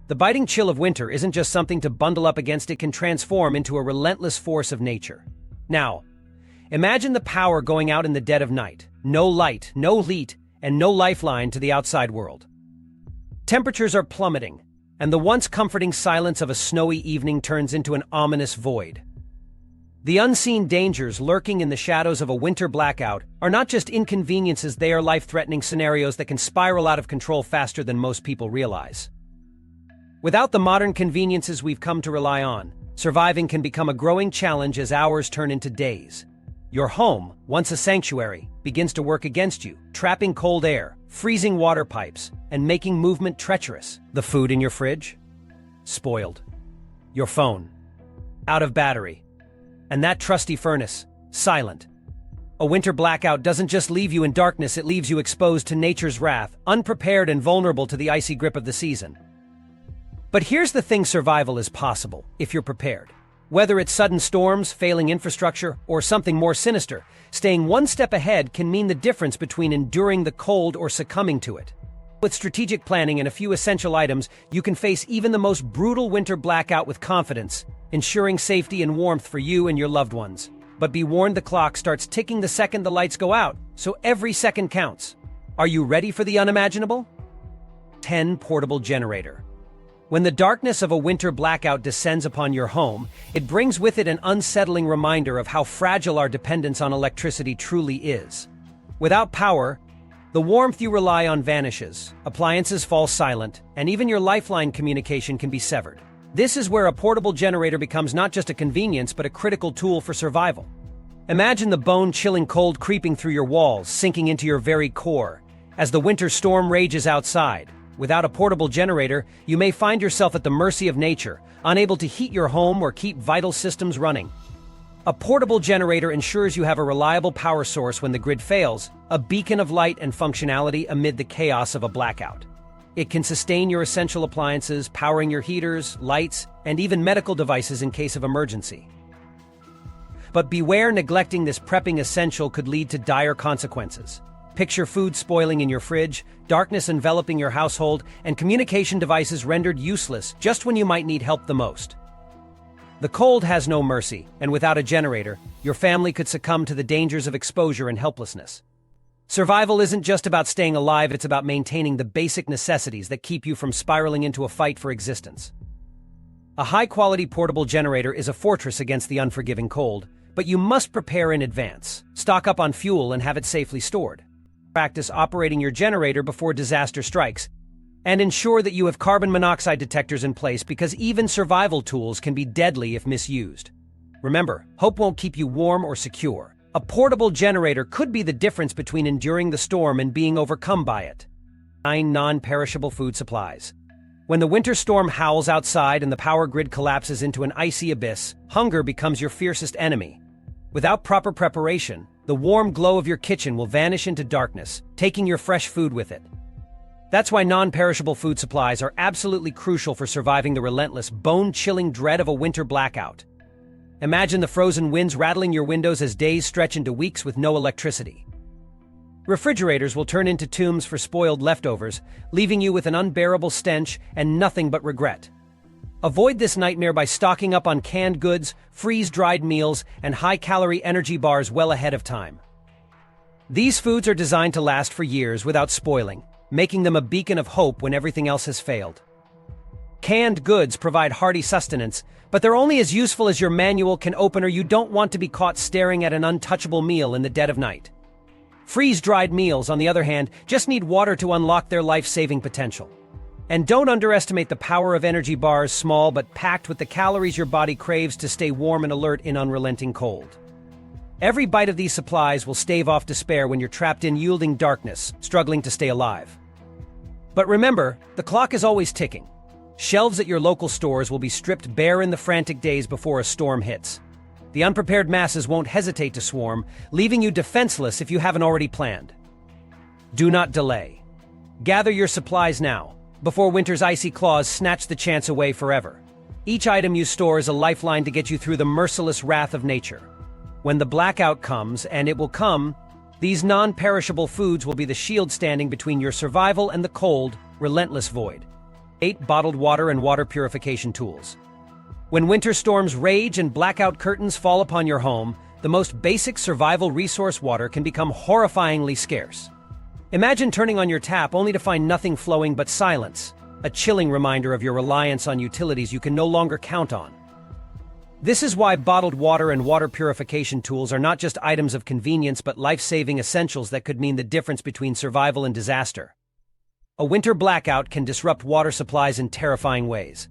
The biting chill of winter isn't just something to bundle up against, it can transform into a relentless force of nature. Now, imagine the power going out in the dead of night. No light, no heat, and no lifeline to the outside world. Temperatures are plummeting, and the once comforting silence of a snowy evening turns into an ominous void. The unseen dangers lurking in the shadows of a winter blackout are not just inconveniences, they are life-threatening scenarios that can spiral out of control faster than most people realize. Without the modern conveniences we've come to rely on, surviving can become a growing challenge as hours turn into days. Your home, once a sanctuary, begins to work against you, trapping cold air, freezing water pipes, and making movement treacherous. The food in your fridge? Spoiled. Your phone? Out of battery. And that trusty furnace? Silent. A winter blackout doesn't just leave you in darkness, it leaves you exposed to nature's wrath, unprepared and vulnerable to the icy grip of the season. But here's the thing: survival is possible, if you're prepared. Whether it's sudden storms, failing infrastructure, or something more sinister, staying one step ahead can mean the difference between enduring the cold or succumbing to it. With strategic planning and a few essential items, you can face even the most brutal winter blackout with confidence, ensuring safety and warmth for you and your loved ones. But be warned, the clock starts ticking the second the lights go out, so every second counts. Are you ready for the unimaginable? 10. Portable generator. When the darkness of a winter blackout descends upon your home, it brings with it an unsettling reminder of how fragile our dependence on electricity truly is. Without power, the warmth you rely on vanishes, appliances fall silent, and even your lifeline communication can be severed. This is where a portable generator becomes not just a convenience but a critical tool for survival. Imagine the bone-chilling cold creeping through your walls, sinking into your very core, as the winter storm rages outside. Without a portable generator, you may find yourself at the mercy of nature, unable to heat your home or keep vital systems running. A portable generator ensures you have a reliable power source when the grid fails, a beacon of light and functionality amid the chaos of a blackout. It can sustain your essential appliances, powering your heaters, lights, and even medical devices in case of emergency. But beware, neglecting this prepping essential could lead to dire consequences. Picture food spoiling in your fridge, darkness enveloping your household, and communication devices rendered useless just when you might need help the most. The cold has no mercy, and without a generator, your family could succumb to the dangers of exposure and helplessness. Survival isn't just about staying alive, it's about maintaining the basic necessities that keep you from spiraling into a fight for existence. A high-quality portable generator is a fortress against the unforgiving cold, but you must prepare in advance. Stock up on fuel and have it safely stored. Practice operating your generator before disaster strikes, and ensure that you have carbon monoxide detectors in place, because even survival tools can be deadly if misused. Remember, hope won't keep you warm or secure. A portable generator could be the difference between enduring the storm and being overcome by it. 9. Non-perishable food supplies. When the winter storm howls outside and the power grid collapses into an icy abyss, hunger becomes your fiercest enemy. Without proper preparation, the warm glow of your kitchen will vanish into darkness, taking your fresh food with it. That's why non-perishable food supplies are absolutely crucial for surviving the relentless, bone-chilling dread of a winter blackout. Imagine the frozen winds rattling your windows as days stretch into weeks with no electricity. Refrigerators will turn into tombs for spoiled leftovers, leaving you with an unbearable stench and nothing but regret. Avoid this nightmare by stocking up on canned goods, freeze-dried meals, and high-calorie energy bars well ahead of time. These foods are designed to last for years without spoiling, making them a beacon of hope when everything else has failed. Canned goods provide hearty sustenance, but they're only as useful as your manual can open, or you don't want to be caught staring at an untouchable meal in the dead of night. Freeze-dried meals, on the other hand, just need water to unlock their life-saving potential. And don't underestimate the power of energy bars, small but packed with the calories your body craves to stay warm and alert in unrelenting cold. Every bite of these supplies will stave off despair when you're trapped in yielding darkness, struggling to stay alive. But remember, the clock is always ticking. Shelves at your local stores will be stripped bare in the frantic days before a storm hits. The unprepared masses won't hesitate to swarm, leaving you defenseless if you haven't already planned. Do not delay. Gather your supplies now, before winter's icy claws snatch the chance away forever. Each item you store is a lifeline to get you through the merciless wrath of nature. When the blackout comes, and it will come, these non-perishable foods will be the shield standing between your survival and the cold, relentless void. 8. Bottled water and water purification tools. When winter storms rage and blackout curtains fall upon your home, the most basic survival resource, water, can become horrifyingly scarce. Imagine turning on your tap only to find nothing flowing but silence, a chilling reminder of your reliance on utilities you can no longer count on. This is why bottled water and water purification tools are not just items of convenience but life-saving essentials that could mean the difference between survival and disaster. A winter blackout can disrupt water supplies in terrifying ways.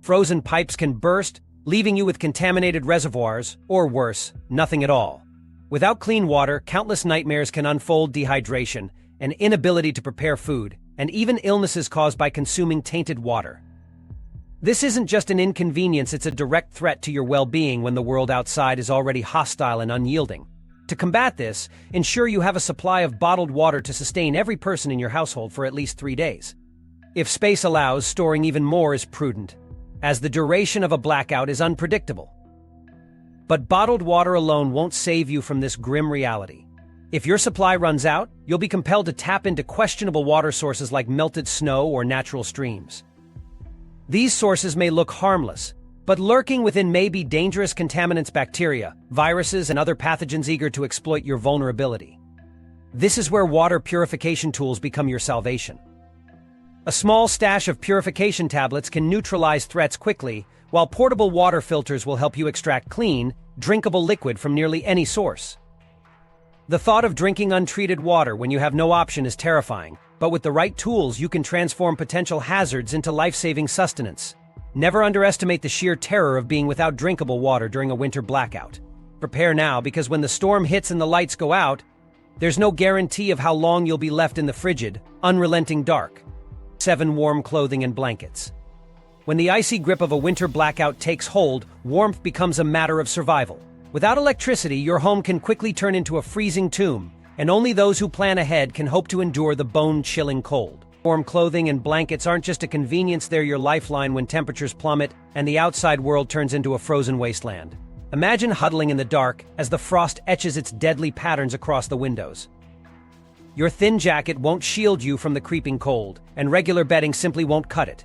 Frozen pipes can burst, leaving you with contaminated reservoirs, or worse, nothing at all. Without clean water, countless nightmares can unfold: dehydration, an inability to prepare food, and even illnesses caused by consuming tainted water. This isn't just an inconvenience, it's a direct threat to your well-being when the world outside is already hostile and unyielding. To combat this, ensure you have a supply of bottled water to sustain every person in your household for at least 3 days. If space allows, storing even more is prudent, as the duration of a blackout is unpredictable. But bottled water alone won't save you from this grim reality. If your supply runs out, you'll be compelled to tap into questionable water sources like melted snow or natural streams. These sources may look harmless, but lurking within may be dangerous contaminants: bacteria, viruses, and other pathogens eager to exploit your vulnerability. This is where water purification tools become your salvation. A small stash of purification tablets can neutralize threats quickly, while portable water filters will help you extract clean, drinkable liquid from nearly any source. The thought of drinking untreated water when you have no option is terrifying, but with the right tools you can transform potential hazards into life-saving sustenance. Never underestimate the sheer terror of being without drinkable water during a winter blackout. Prepare now, because when the storm hits and the lights go out, there's no guarantee of how long you'll be left in the frigid, unrelenting dark. 7. Warm clothing and blankets. When the icy grip of a winter blackout takes hold, warmth becomes a matter of survival. Without electricity, your home can quickly turn into a freezing tomb, and only those who plan ahead can hope to endure the bone-chilling cold. Warm clothing and blankets aren't just a convenience, they're your lifeline when temperatures plummet and the outside world turns into a frozen wasteland. Imagine huddling in the dark as the frost etches its deadly patterns across the windows. Your thin jacket won't shield you from the creeping cold, and regular bedding simply won't cut it.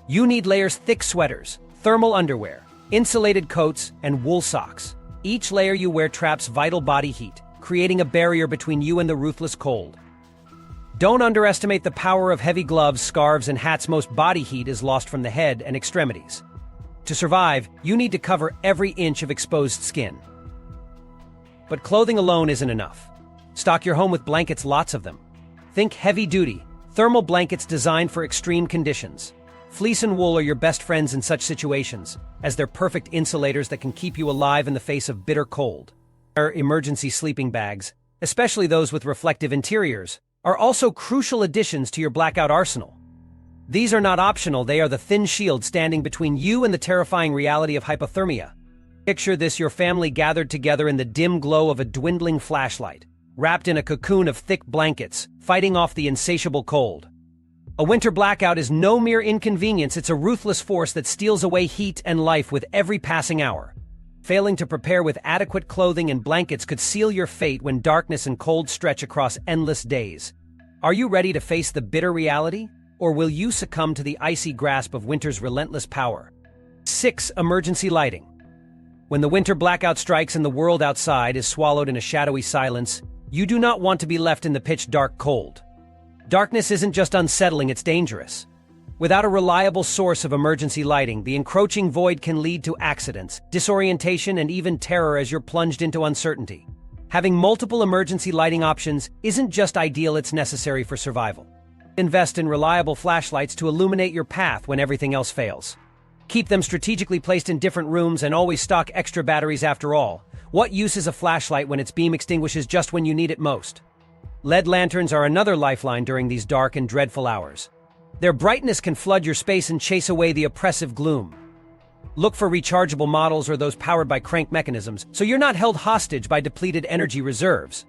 You need layers: thick sweaters, thermal underwear, insulated coats, and wool socks. Each layer you wear traps vital body heat, creating a barrier between you and the ruthless cold. Don't underestimate the power of heavy gloves, scarves, and hats. Most body heat is lost from the head and extremities. To survive, you need to cover every inch of exposed skin. But clothing alone isn't enough. Stock your home with blankets, lots of them. Think heavy-duty, thermal blankets designed for extreme conditions. Fleece and wool are your best friends in such situations, as they're perfect insulators that can keep you alive in the face of bitter cold. Our emergency sleeping bags, especially those with reflective interiors, are also crucial additions to your blackout arsenal. These are not optional, they are the thin shield standing between you and the terrifying reality of hypothermia. Picture this: your family gathered together in the dim glow of a dwindling flashlight, wrapped in a cocoon of thick blankets, fighting off the insatiable cold. A winter blackout is no mere inconvenience, it's a ruthless force that steals away heat and life with every passing hour. Failing to prepare with adequate clothing and blankets could seal your fate when darkness and cold stretch across endless days. Are you ready to face the bitter reality? Or will you succumb to the icy grasp of winter's relentless power? 6. Emergency lighting. When the winter blackout strikes and the world outside is swallowed in a shadowy silence, you do not want to be left in the pitch-dark cold. Darkness isn't just unsettling, it's dangerous. Without a reliable source of emergency lighting, the encroaching void can lead to accidents, disorientation, and even terror as you're plunged into uncertainty. Having multiple emergency lighting options isn't just ideal, it's necessary for survival. Invest in reliable flashlights to illuminate your path when everything else fails. Keep them strategically placed in different rooms and always stock extra batteries. After all, what use is a flashlight when its beam extinguishes just when you need it most? LED lanterns are another lifeline during these dark and dreadful hours. Their brightness can flood your space and chase away the oppressive gloom. Look for rechargeable models or those powered by crank mechanisms, so you're not held hostage by depleted energy reserves.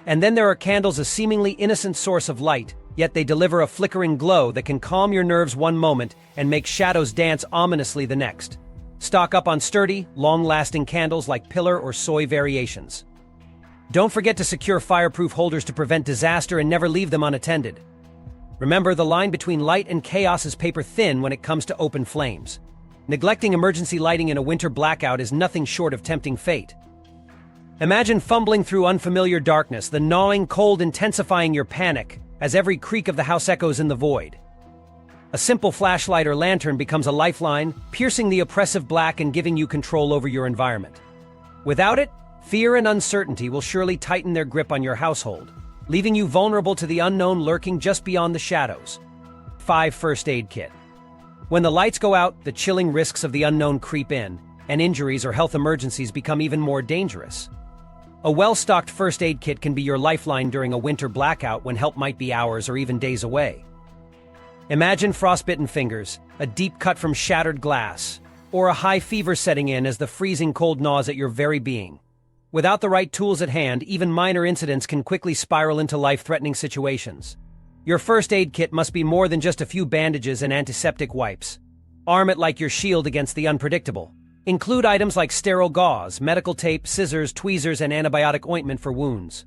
And then there are candles, a seemingly innocent source of light, yet they deliver a flickering glow that can calm your nerves one moment and make shadows dance ominously the next. Stock up on sturdy, long-lasting candles like pillar or soy variations. Don't forget to secure fireproof holders to prevent disaster and never leave them unattended. Remember, the line between light and chaos is paper thin when it comes to open flames. Neglecting emergency lighting in a winter blackout is nothing short of tempting fate. Imagine fumbling through unfamiliar darkness, the gnawing cold intensifying your panic as every creak of the house echoes in the void. A simple flashlight or lantern becomes a lifeline, piercing the oppressive black and giving you control over your environment. Without it, fear and uncertainty will surely tighten their grip on your household, leaving you vulnerable to the unknown lurking just beyond the shadows. 5. First aid kit. When the lights go out, the chilling risks of the unknown creep in, and injuries or health emergencies become even more dangerous. A well-stocked first aid kit can be your lifeline during a winter blackout when help might be hours or even days away. Imagine frostbitten fingers, a deep cut from shattered glass, or a high fever setting in as the freezing cold gnaws at your very being. Without the right tools at hand, even minor incidents can quickly spiral into life-threatening situations. Your first aid kit must be more than just a few bandages and antiseptic wipes. Arm it like your shield against the unpredictable. Include items like sterile gauze, medical tape, scissors, tweezers, and antibiotic ointment for wounds.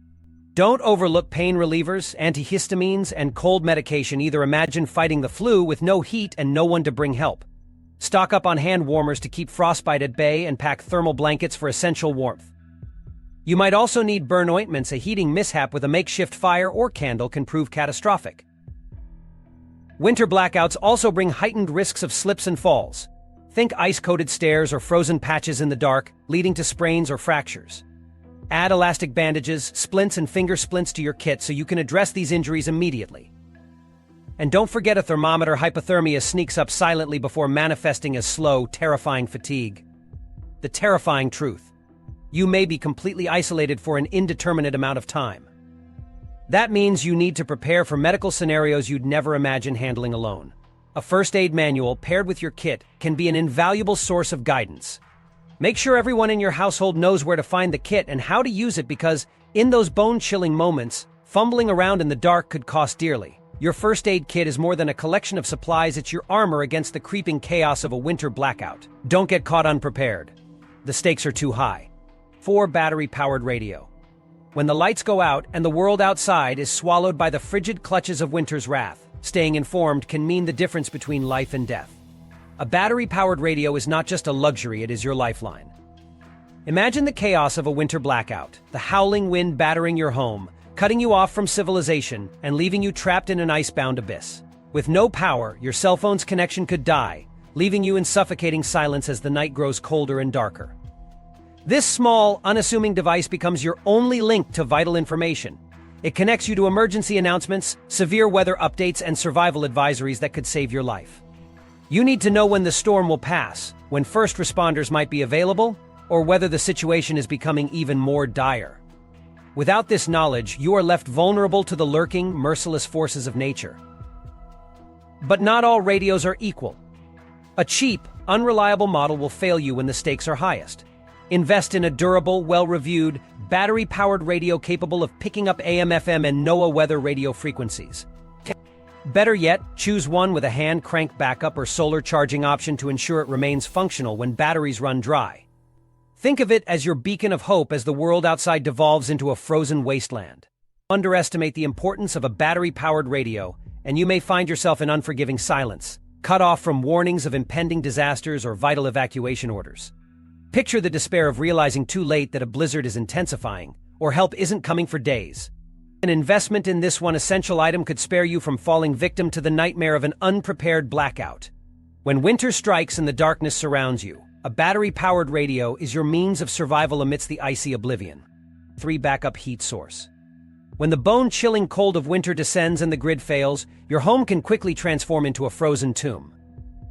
Don't overlook pain relievers, antihistamines, and cold medication either. Imagine fighting the flu with no heat and no one to bring help. Stock up on hand warmers to keep frostbite at bay and pack thermal blankets for essential warmth. You might also need burn ointments. A heating mishap with a makeshift fire or candle can prove catastrophic. Winter blackouts also bring heightened risks of slips and falls. Think ice-coated stairs or frozen patches in the dark, leading to sprains or fractures. Add elastic bandages, splints, and finger splints to your kit so you can address these injuries immediately. And don't forget a thermometer. Hypothermia sneaks up silently before manifesting as slow, terrifying fatigue. The terrifying truth: you may be completely isolated for an indeterminate amount of time. That means you need to prepare for medical scenarios you'd never imagine handling alone. A first aid manual paired with your kit can be an invaluable source of guidance. Make sure everyone in your household knows where to find the kit and how to use it, because in those bone-chilling moments, fumbling around in the dark could cost dearly. Your first aid kit is more than a collection of supplies. It's your armor against the creeping chaos of a winter blackout. Don't get caught unprepared. The stakes are too high. 4. Battery-powered radio. When the lights go out and the world outside is swallowed by the frigid clutches of winter's wrath, staying informed can mean the difference between life and death. A battery-powered radio is not just a luxury, it is your lifeline. Imagine the chaos of a winter blackout, the howling wind battering your home, cutting you off from civilization and leaving you trapped in an icebound abyss. With no power, your cell phone's connection could die, leaving you in suffocating silence as the night grows colder and darker. This small, unassuming device becomes your only link to vital information. It connects you to emergency announcements, severe weather updates, and survival advisories that could save your life. You need to know when the storm will pass, when first responders might be available, or whether the situation is becoming even more dire. Without this knowledge, you are left vulnerable to the lurking, merciless forces of nature. But not all radios are equal. A cheap, unreliable model will fail you when the stakes are highest. Invest in a durable, well-reviewed, battery-powered radio capable of picking up AM, FM, and NOAA weather radio frequencies. Better yet, choose one with a hand crank backup or solar charging option to ensure it remains functional when batteries run dry. Think of it as your beacon of hope as the world outside devolves into a frozen wasteland. Underestimate the importance of a battery-powered radio, and you may find yourself in unforgiving silence, cut off from warnings of impending disasters or vital evacuation orders. Picture the despair of realizing too late that a blizzard is intensifying, or help isn't coming for days. An investment in this one essential item could spare you from falling victim to the nightmare of an unprepared blackout. When winter strikes and the darkness surrounds you, a battery-powered radio is your means of survival amidst the icy oblivion. 3. Backup heat source. When the bone-chilling cold of winter descends and the grid fails, your home can quickly transform into a frozen tomb.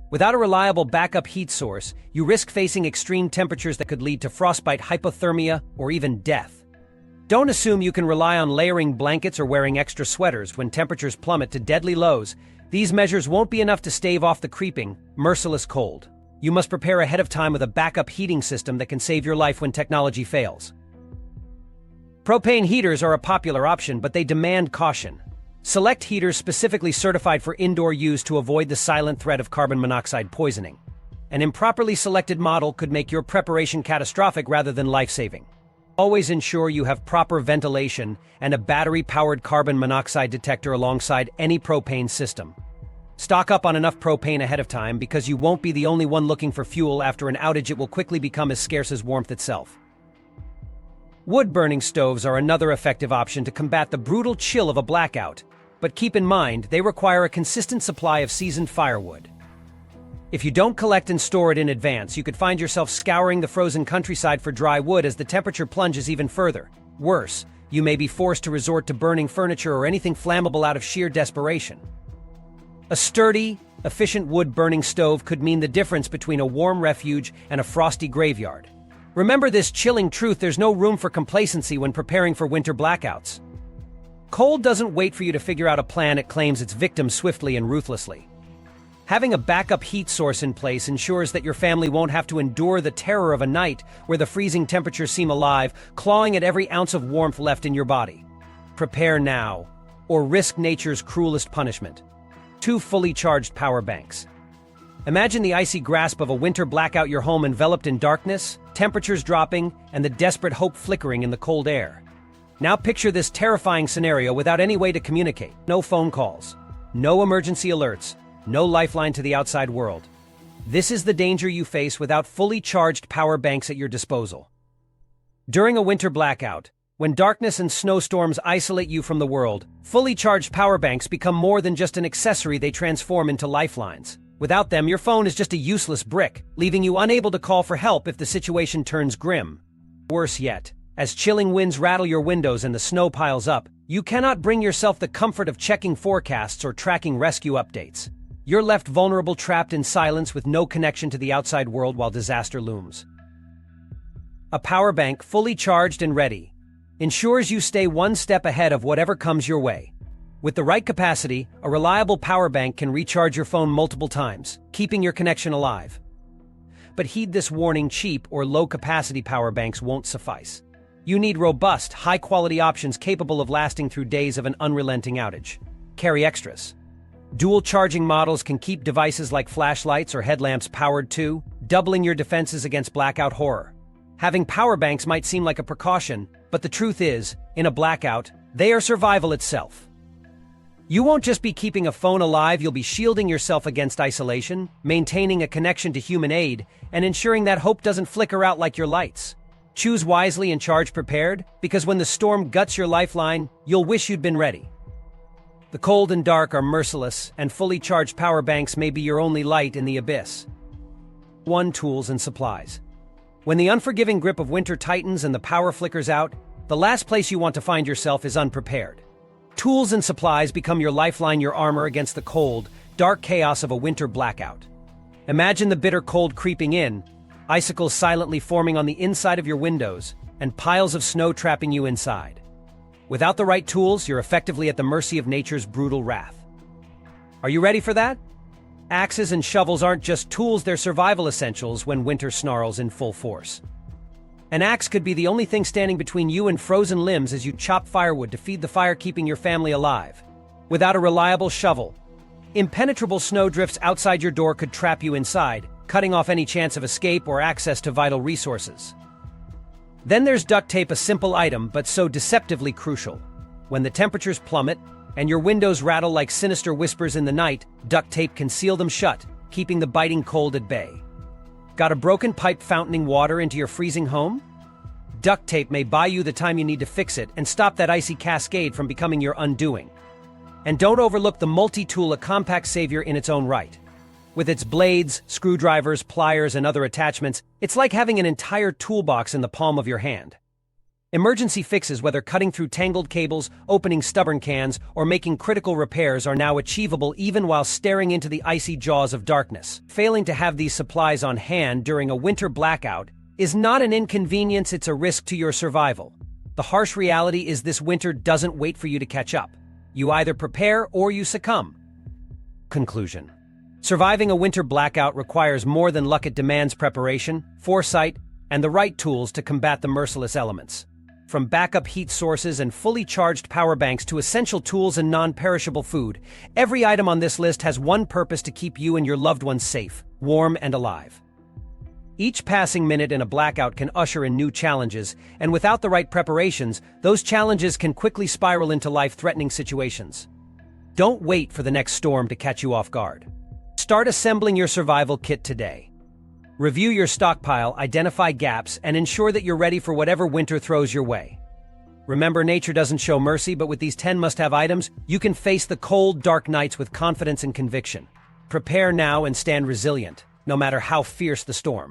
Without a reliable backup heat source, you risk facing extreme temperatures that could lead to frostbite, hypothermia, or even death. Don't assume you can rely on layering blankets or wearing extra sweaters when temperatures plummet to deadly lows. These measures won't be enough to stave off the creeping, merciless cold. You must prepare ahead of time with a backup heating system that can save your life when technology fails. Propane heaters are a popular option, but they demand caution. Select heaters specifically certified for indoor use to avoid the silent threat of carbon monoxide poisoning. An improperly selected model could make your preparation catastrophic rather than life-saving. Always ensure you have proper ventilation and a battery-powered carbon monoxide detector alongside any propane system. Stock up on enough propane ahead of time because you won't be the only one looking for fuel. After an outage, it will quickly become as scarce as warmth itself. Wood-burning stoves are another effective option to combat the brutal chill of a blackout, but keep in mind they require a consistent supply of seasoned firewood. If you don't collect and store it in advance, you could find yourself scouring the frozen countryside for dry wood as the temperature plunges even further. Worse, you may be forced to resort to burning furniture or anything flammable out of sheer desperation. A sturdy, efficient wood-burning stove could mean the difference between a warm refuge and a frosty graveyard. Remember this chilling truth: there's no room for complacency when preparing for winter blackouts. Cold doesn't wait for you to figure out a plan, it claims its victims swiftly and ruthlessly. Having a backup heat source in place ensures that your family won't have to endure the terror of a night where the freezing temperatures seem alive, clawing at every ounce of warmth left in your body. Prepare now, or risk nature's cruelest punishment. 2 fully charged power banks. Imagine the icy grasp of a winter blackout, your home enveloped in darkness, temperatures dropping, and the desperate hope flickering in the cold air. Now picture this terrifying scenario without any way to communicate. No phone calls, no emergency alerts, no lifeline to the outside world. This is the danger you face without fully charged power banks at your disposal. During a winter blackout, when darkness and snowstorms isolate you from the world, fully charged power banks become more than just an accessory, they transform into lifelines. Without them, your phone is just a useless brick, leaving you unable to call for help if the situation turns grim. Worse yet, as chilling winds rattle your windows and the snow piles up, you cannot bring yourself the comfort of checking forecasts or tracking rescue updates. You're left vulnerable, trapped in silence with no connection to the outside world while disaster looms. A power bank fully charged and ready ensures you stay one step ahead of whatever comes your way. With the right capacity, a reliable power bank can recharge your phone multiple times, keeping your connection alive. But heed this warning: cheap or low-capacity power banks won't suffice. You need robust, high-quality options capable of lasting through days of an unrelenting outage. Carry extras. Dual charging models can keep devices like flashlights or headlamps powered too, doubling your defenses against blackout horror. Having power banks might seem like a precaution, but the truth is, in a blackout, they are survival itself. You won't just be keeping a phone alive, you'll be shielding yourself against isolation, maintaining a connection to human aid, and ensuring that hope doesn't flicker out like your lights. Choose wisely and charge prepared, because when the storm guts your lifeline, you'll wish you'd been ready. The cold and dark are merciless, and fully charged power banks may be your only light in the abyss. 1. Tools and supplies. When the unforgiving grip of winter tightens and the power flickers out, the last place you want to find yourself is unprepared. Tools and supplies become your lifeline, your armor against the cold, dark chaos of a winter blackout. Imagine the bitter cold creeping in, icicles silently forming on the inside of your windows, and piles of snow trapping you inside. Without the right tools, you're effectively at the mercy of nature's brutal wrath. Are you ready for that? Axes and shovels aren't just tools, they're survival essentials when winter snarls in full force. An axe could be the only thing standing between you and frozen limbs as you chop firewood to feed the fire, keeping your family alive. Without a reliable shovel, impenetrable snowdrifts outside your door could trap you inside, cutting off any chance of escape or access to vital resources. Then there's duct tape, a simple item but so deceptively crucial. When the temperatures plummet and your windows rattle like sinister whispers in the night, duct tape can seal them shut, keeping the biting cold at bay. Got a broken pipe fountaining water into your freezing home? Duct tape may buy you the time you need to fix it and stop that icy cascade from becoming your undoing. And don't overlook the multi-tool, a compact savior in its own right. With its blades, screwdrivers, pliers, and other attachments, it's like having an entire toolbox in the palm of your hand. Emergency fixes, whether cutting through tangled cables, opening stubborn cans, or making critical repairs, are now achievable even while staring into the icy jaws of darkness. Failing to have these supplies on hand during a winter blackout is not an inconvenience, it's a risk to your survival. The harsh reality is this winter doesn't wait for you to catch up. You either prepare or you succumb. Conclusion. Surviving a winter blackout requires more than luck. It demands preparation, foresight, and the right tools to combat the merciless elements. From backup heat sources and fully charged power banks to essential tools and non-perishable food, every item on this list has one purpose: to keep you and your loved ones safe, warm, and alive. Each passing minute in a blackout can usher in new challenges, and without the right preparations, those challenges can quickly spiral into life-threatening situations. Don't wait for the next storm to catch you off guard. Start assembling your survival kit today. Review your stockpile, identify gaps, and ensure that you're ready for whatever winter throws your way. Remember, nature doesn't show mercy, but with these 10 must-have items, you can face the cold, dark nights with confidence and conviction. Prepare now and stand resilient, no matter how fierce the storm.